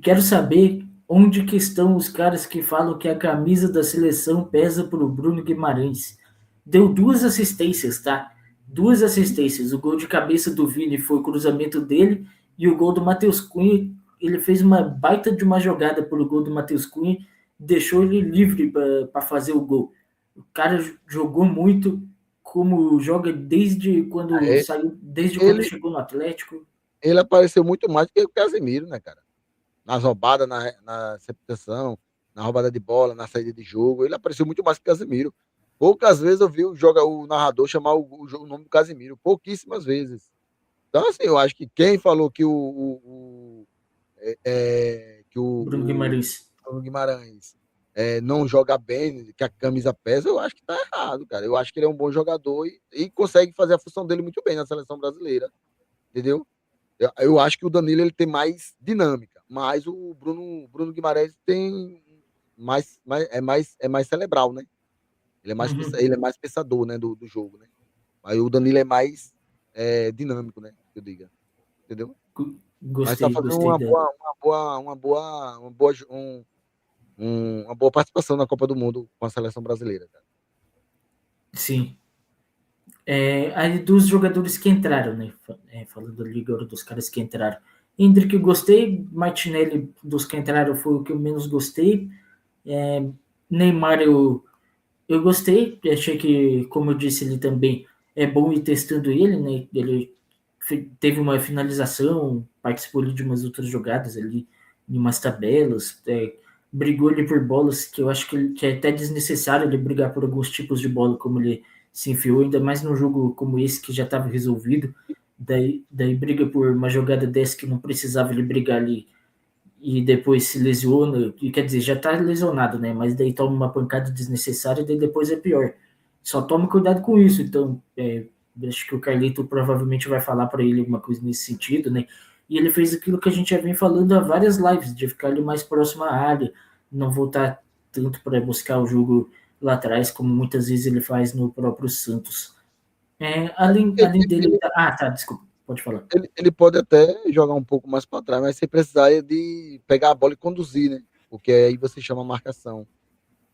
quero saber onde que estão os caras que falam que a camisa da seleção pesa para o Bruno Guimarães. Deu 2 assistências, tá? 2 assistências. O gol de cabeça do Vini foi o cruzamento dele e o gol do Matheus Cunha, ele fez uma baita de uma jogada pelo gol do Matheus Cunha, deixou ele livre para fazer o gol. O cara jogou muito, como joga desde quando É, saiu, desde quando ele, chegou no Atlético. ele apareceu muito mais do que o Casemiro, né, cara? Nas roubadas, na receptação. na roubada de bola, na saída de jogo. Ele apareceu muito mais que o Casemiro. Poucas vezes eu vi o narrador chamar o nome do Casemiro, pouquíssimas vezes. Então, assim, eu acho que quem falou que que Bruno Guimarães. Bruno Guimarães não joga bem, que a camisa pesa, eu acho que tá errado, cara. Eu acho que ele é um bom jogador e consegue fazer a função dele muito bem na seleção brasileira, entendeu? Eu acho que o Danilo ele tem mais dinâmica, mas o Bruno Guimarães tem é mais cerebral, né? Uhum. Ele é mais pensador, né, do jogo, né? Aí o Danilo é mais dinâmico, né? Que eu diga, entendeu? Mas está Gostei, fazendo gostei da. uma boa participação na Copa do Mundo com a seleção brasileira, cara. Sim. Aí dos jogadores que entraram, né? Falando ali agora dos caras que entraram. Hendrick eu gostei, Martinelli dos que entraram foi o que eu menos gostei. Neymar eu gostei, achei que, como eu disse, ele também é bom ir testando ele, né? Ele teve uma finalização, participou ali de umas outras jogadas ali, em umas tabelas, brigou ali por bolas que eu acho que é até desnecessário ele brigar por alguns tipos de bola, como ele se enfiou, ainda mais num jogo como esse que já estava resolvido. Daí briga por uma jogada dessa que não precisava ele brigar ali e depois se lesiona, e quer dizer, já tá lesionado, né? Mas daí toma uma pancada desnecessária e daí depois é pior. Só tome cuidado com isso. Então, acho que o Carlito provavelmente vai falar para ele alguma coisa nesse sentido, né? E ele fez aquilo que a gente já vem falando há várias lives, de ficar ali mais próximo à área, não voltar tanto para buscar o jogo lá atrás, como muitas vezes ele faz no próprio Santos. Além dele. Ele, Ah, tá, desculpa, pode falar. ele pode até jogar um pouco mais para trás, mas você precisaria de pegar a bola e conduzir, né? Porque aí você chama a marcação.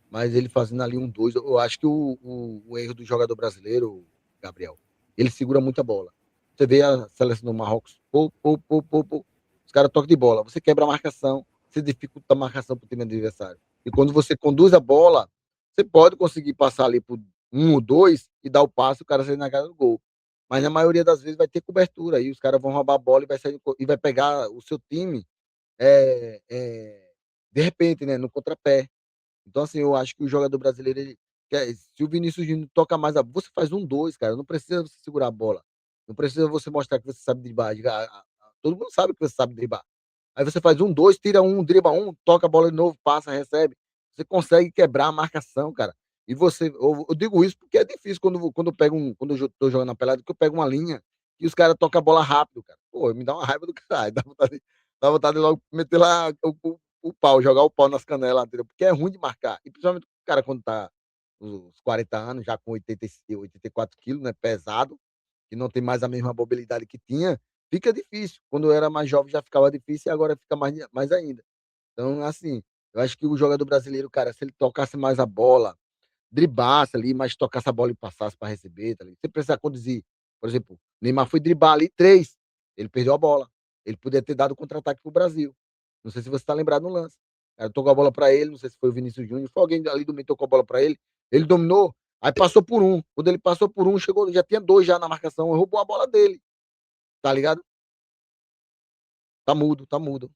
Mas ele fazendo ali um dois, eu acho que o erro do jogador brasileiro, Gabriel, ele segura muita bola. Você vê a seleção do Marrocos, os caras tocam de bola, você quebra a marcação, você dificulta a marcação para o time adversário. E quando você conduz a bola, você pode conseguir passar ali por um ou dois e dar o passe, o cara sair na cara do gol. Mas na maioria das vezes vai ter cobertura, aí os caras vão roubar a bola e vai pegar o seu time de repente, né, no contrapé. Então, assim, eu acho que o jogador brasileiro, se o Vinícius Júnior toca mais a bola, você faz um dois, cara. Não precisa você segurar a bola. Não precisa você mostrar que você sabe driblar. Todo mundo sabe que você sabe driblar. Aí você faz um, dois, tira um, dribla um, toca a bola de novo, passa, recebe. Você consegue quebrar a marcação, cara. E eu digo isso porque é difícil quando eu tô jogando na pelada, que eu pego uma linha e os caras tocam a bola rápido, cara. Pô, me dá uma raiva do caralho. Dá vontade de logo meter lá o pau, jogar o pau nas canelas, entendeu? Porque é ruim de marcar. E principalmente o cara quando tá uns 40 anos, já com 84 quilos, né? Pesado, que não tem mais a mesma mobilidade que tinha, fica difícil. Quando eu era mais jovem já ficava difícil e agora fica mais ainda. Então, assim, eu acho que o jogador brasileiro, cara, se ele tocasse mais a bola, dribasse ali, mas tocasse a bola e passasse para receber, tá ligado? Você precisa conduzir. Por exemplo, Neymar foi driblar ali três, ele perdeu a bola. Ele poderia ter dado contra-ataque pro Brasil. Não sei se você está lembrado no lance. O cara tocou a bola para ele, não sei se foi o Vinícius Júnior, foi alguém ali do meio tocou a bola para ele. Ele dominou, aí passou por um. Quando ele passou por um, chegou, já tinha dois já na marcação, roubou a bola dele, tá ligado? Tá mudo, tá mudo.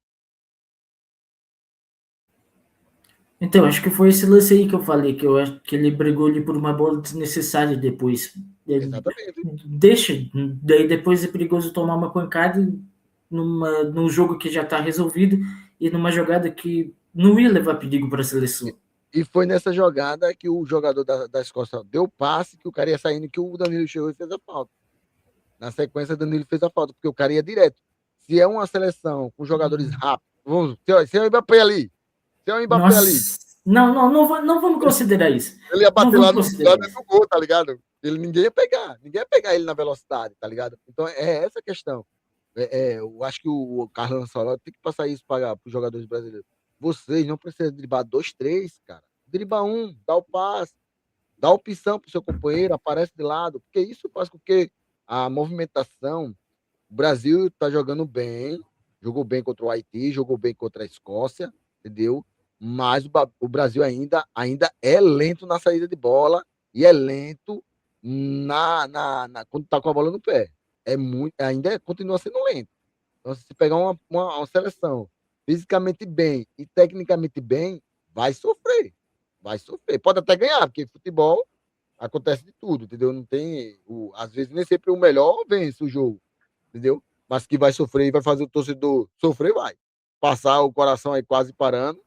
Então, acho que foi esse lance aí que eu falei, que eu acho que ele brigou ali por uma bola desnecessária depois. Ele Exatamente. deixa, daí depois é perigoso tomar uma pancada num jogo que já está resolvido e numa jogada que não ia levar perigo para a E, seleção. e foi nessa jogada que o jogador da Escócia deu passe, que o cara ia saindo, que o Danilo chegou e fez a falta. Na sequência, Danilo fez a falta, porque o cara ia direto. Se é uma seleção com jogadores rápidos, se é o Mbappé ali, se é o Mbappé ali, Nossa, não vamos considerar isso. ele ia Não bater vamos lá considerar dentro isso. do gol, tá ligado? Ninguém ia pegar ele na velocidade, tá ligado? Então é essa a questão. Eu acho que o Carlos Ancelotti tem que passar isso para os jogadores brasileiros. Vocês não precisam driblar dois, três, cara. Driba um, dá o passe, dá opção pro seu companheiro, aparece de lado, porque isso faz com que a movimentação. O Brasil está jogando bem, jogou bem contra o Haiti, jogou bem contra a Escócia, entendeu? Mas o Brasil ainda é lento na saída de bola e é lento quando está com a bola no pé. Continua sendo lento. Então, se você pegar uma seleção fisicamente bem e tecnicamente bem, vai sofrer. Vai sofrer. Pode até ganhar, porque futebol acontece de tudo, entendeu? Não tem. Às vezes nem sempre o melhor vence o jogo, entendeu? Mas que vai sofrer e vai fazer o torcedor sofrer, vai. Passar o coração aí quase parando.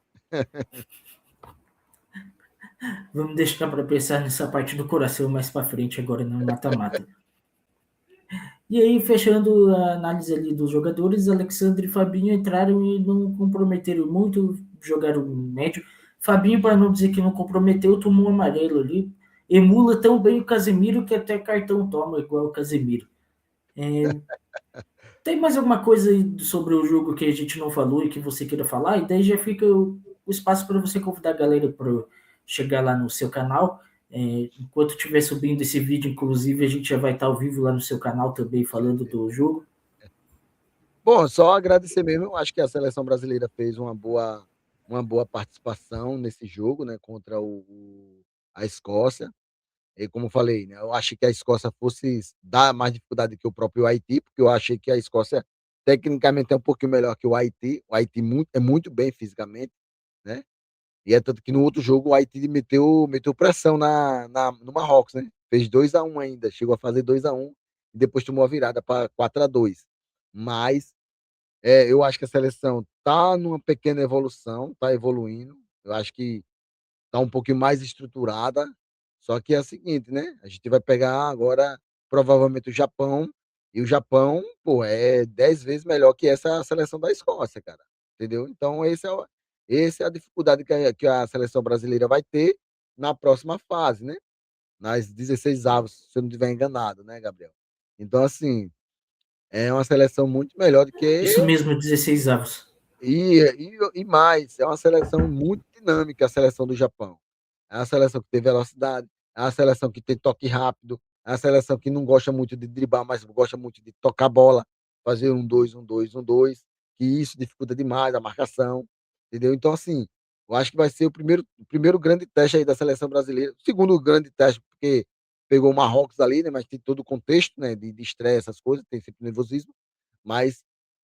Vamos deixar para pensar nessa parte do coração mais para frente, agora no mata-mata. E aí, fechando a análise ali dos jogadores, Alexandre e Fabinho entraram e não comprometeram muito, jogaram médio. Fabinho, para não dizer que não comprometeu, tomou um amarelo ali. Emula tão bem o Casemiro que até cartão toma igual o Casemiro. Tem mais alguma coisa sobre o jogo que a gente não falou e que você queira falar? E daí já fica o espaço para você convidar a galera para chegar lá no seu canal. Enquanto estiver subindo esse vídeo, inclusive, a gente já vai estar ao vivo lá no seu canal também falando do jogo. Bom, só agradecer mesmo. Eu acho que a seleção brasileira fez uma boa participação nesse jogo, né, contra a Escócia. E como eu falei, né, eu achei que a Escócia fosse dar mais dificuldade que o próprio Haiti, porque eu achei que a Escócia tecnicamente é um pouquinho melhor que o Haiti. O Haiti é muito bem fisicamente, né? E é tanto que no outro jogo o Haiti meteu pressão no Marrocos, né? Fez 2-1 ainda, chegou a fazer 2-1 e depois tomou a virada para 4-2. Mas eu acho que a seleção tá numa pequena evolução, tá evoluindo. Eu acho que tá um pouquinho mais estruturada. Só que é o seguinte, né? A gente vai pegar agora provavelmente o Japão, e o Japão, pô, é 10 vezes melhor que essa seleção da Escócia, cara. Entendeu? Então, essa é a dificuldade que a seleção brasileira vai ter na próxima fase, né? Nas 16 avos, se eu não estiver enganado, né, Gabriel? Então, assim, é uma seleção muito melhor do que Isso mesmo, 16 avos. e mais, é uma seleção muito dinâmica, a seleção do Japão. É uma seleção que tem velocidade, é uma seleção que tem toque rápido, é uma seleção que não gosta muito de driblar, mas gosta muito de tocar bola, fazer um, dois, um, dois, um, dois, que isso dificulta demais a marcação, entendeu? Então, assim, eu acho que vai ser o primeiro grande teste aí da seleção brasileira. O segundo grande teste, porque pegou o Marrocos ali, né? Mas tem todo o contexto, né? De estresse, essas coisas, tem sempre nervosismo, mas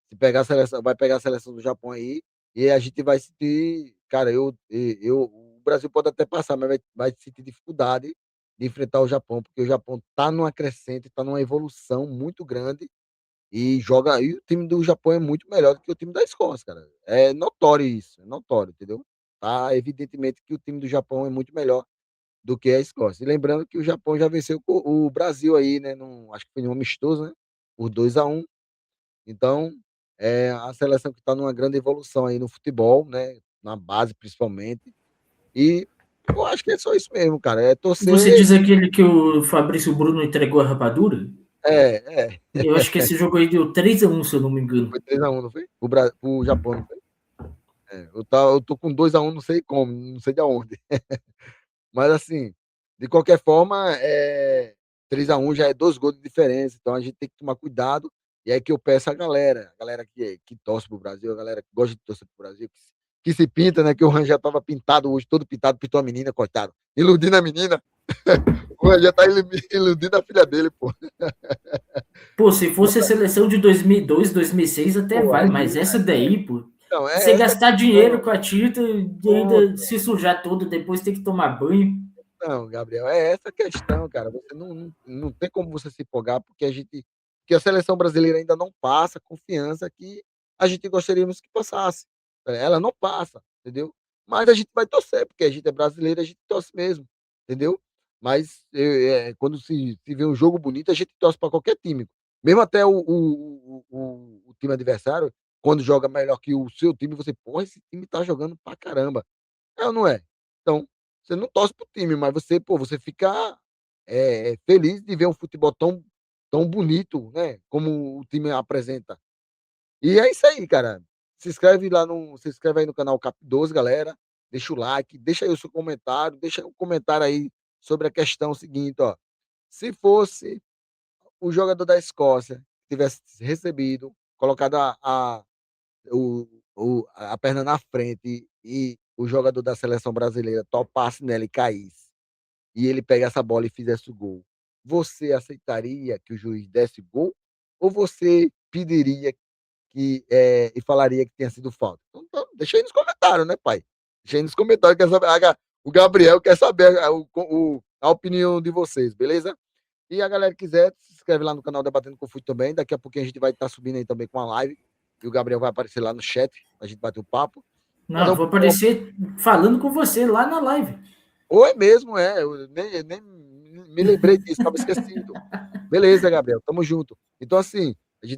se pegar a seleção, vai pegar a seleção do Japão aí, e a gente vai sentir, cara, o Brasil pode até passar, mas vai sentir dificuldade de enfrentar o Japão, porque o Japão tá numa crescente, tá numa evolução muito grande e o time do Japão é muito melhor do que o time da Escócia, cara. É notório isso, é notório, entendeu? Tá evidentemente que o time do Japão é muito melhor do que a Escócia. E lembrando que o Japão já venceu o Brasil aí, né, acho que foi um amistoso, né, por 2-1. Então, é a seleção que está numa grande evolução aí no futebol, né? Na base principalmente. E eu acho que é só isso mesmo, cara. É Você torcer. diz aquele que o Fabrício Bruno entregou a rapadura? É. Eu acho que esse jogo aí deu 3-1, se eu não me engano. Foi 3-1, não foi? O Japão, não foi? Eu tô com 2-1, não sei como, não sei de onde. Mas assim, de qualquer forma, 3-1 já é 2 gols de diferença. Então a gente tem que tomar cuidado. E aí que eu peço a galera que torce pro Brasil, a galera que gosta de torcer pro Brasil, que se pinta, né? Que o Ran já tava pintado hoje, todo pintado, pintou a menina, coitado. Iludindo a menina. O Ran já tá iludindo a filha dele, pô. Pô, se fosse a seleção de 2002, 2006, até Pô, vai, aí, mas essa daí, pô, então, você é essa a gastar dinheiro questão. com a tinta e ainda Pronto. se sujar todo, depois ter que tomar banho. Não, Gabriel, é essa a questão, cara. Você não tem como você se empolgar, porque a seleção brasileira ainda não passa a confiança que a gente gostaríamos que passasse. Ela não passa, entendeu? Mas a gente vai torcer, porque a gente é brasileiro, a gente torce mesmo, entendeu? Mas quando se vê um jogo bonito, a gente torce para qualquer time. Mesmo até o time adversário, quando joga melhor que o seu time, você, porra, esse time tá jogando pra caramba. É ou não é? Então, você não torce pro time, mas você, pô, você fica feliz de ver um futebol tão bonito, né? Como o time apresenta. E é isso aí, cara. Se inscreve aí no canal Cap 12, galera. Deixa o like, deixa aí o seu comentário, deixa um comentário aí sobre a questão seguinte, ó. Se fosse o jogador da Escócia que tivesse recebido, colocado o, a perna na frente e o jogador da seleção brasileira topasse nela e caísse, e ele pegasse a bola e fizesse o gol, você aceitaria que o juiz desse gol? Ou você pediria e falaria que tinha sido falta? Então, deixa aí nos comentários, né, pai? Deixa aí nos comentários, quer saber, o Gabriel quer saber a opinião de vocês, beleza? E a galera que quiser, se inscreve lá no canal Debatendo com Fute também. Daqui a pouquinho a gente vai estar subindo aí também com a live. E o Gabriel vai aparecer lá no chat, a gente bater o papo. Não, vou aparecer falando com você lá na live. Oi mesmo, eu nem me lembrei disso, estava esquecido. Beleza, Gabriel, tamo junto. Então, assim,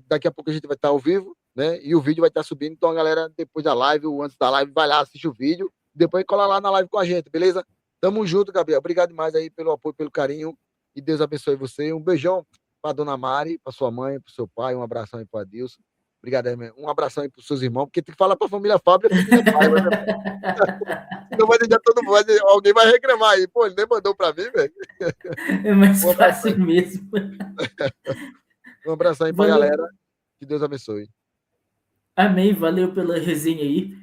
daqui a pouco a gente vai estar ao vivo, né? E o vídeo vai estar subindo. Então, a galera, depois da live ou antes da live, vai lá, assiste o vídeo. Depois cola lá na live com a gente, beleza? Tamo junto, Gabriel. Obrigado demais aí pelo apoio, pelo carinho. E Deus abençoe você. Um beijão pra dona Mari, pra sua mãe, pro seu pai. Um abração aí pro Adilson. Obrigado aí, um abração aí pros seus irmãos, porque tem que falar pra família Fábio e a família Paiva, né? Senão vai deixar todo mundo, alguém vai reclamar aí. Pô, ele nem mandou pra mim, velho. É mais fácil mesmo. Um abração aí pra galera. Que Deus abençoe. Amém, valeu pela resenha aí.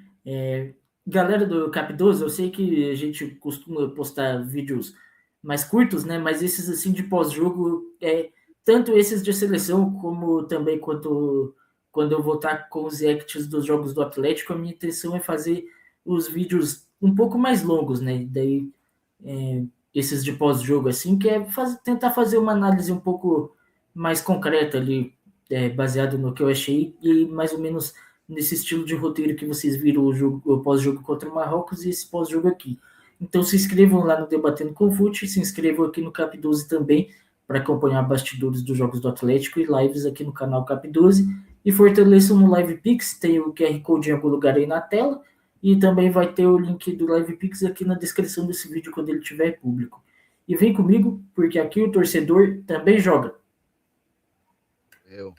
Galera do Cap 12, eu sei que a gente costuma postar vídeos mais curtos, né? Mas esses assim de pós-jogo, tanto esses de seleção, como também quando eu voltar com os reacts dos jogos do Atlético, a minha intenção é fazer os vídeos um pouco mais longos, né? Daí, esses de pós-jogo, assim, que é tentar fazer uma análise um pouco mais concreta ali, baseado no que eu achei, e mais ou menos nesse estilo de roteiro que vocês viram o pós-jogo contra o Marrocos e esse pós-jogo aqui. Então se inscrevam lá no Debatendo com Fute, se inscrevam aqui no Cap 12 também, para acompanhar bastidores dos jogos do Atlético e lives aqui no canal Cap 12, e fortaleçam no Live Pix, tem o QR Code em algum lugar aí na tela, e também vai ter o link do Live Pix aqui na descrição desse vídeo quando ele estiver público. E vem comigo, porque aqui o torcedor também joga. Eu.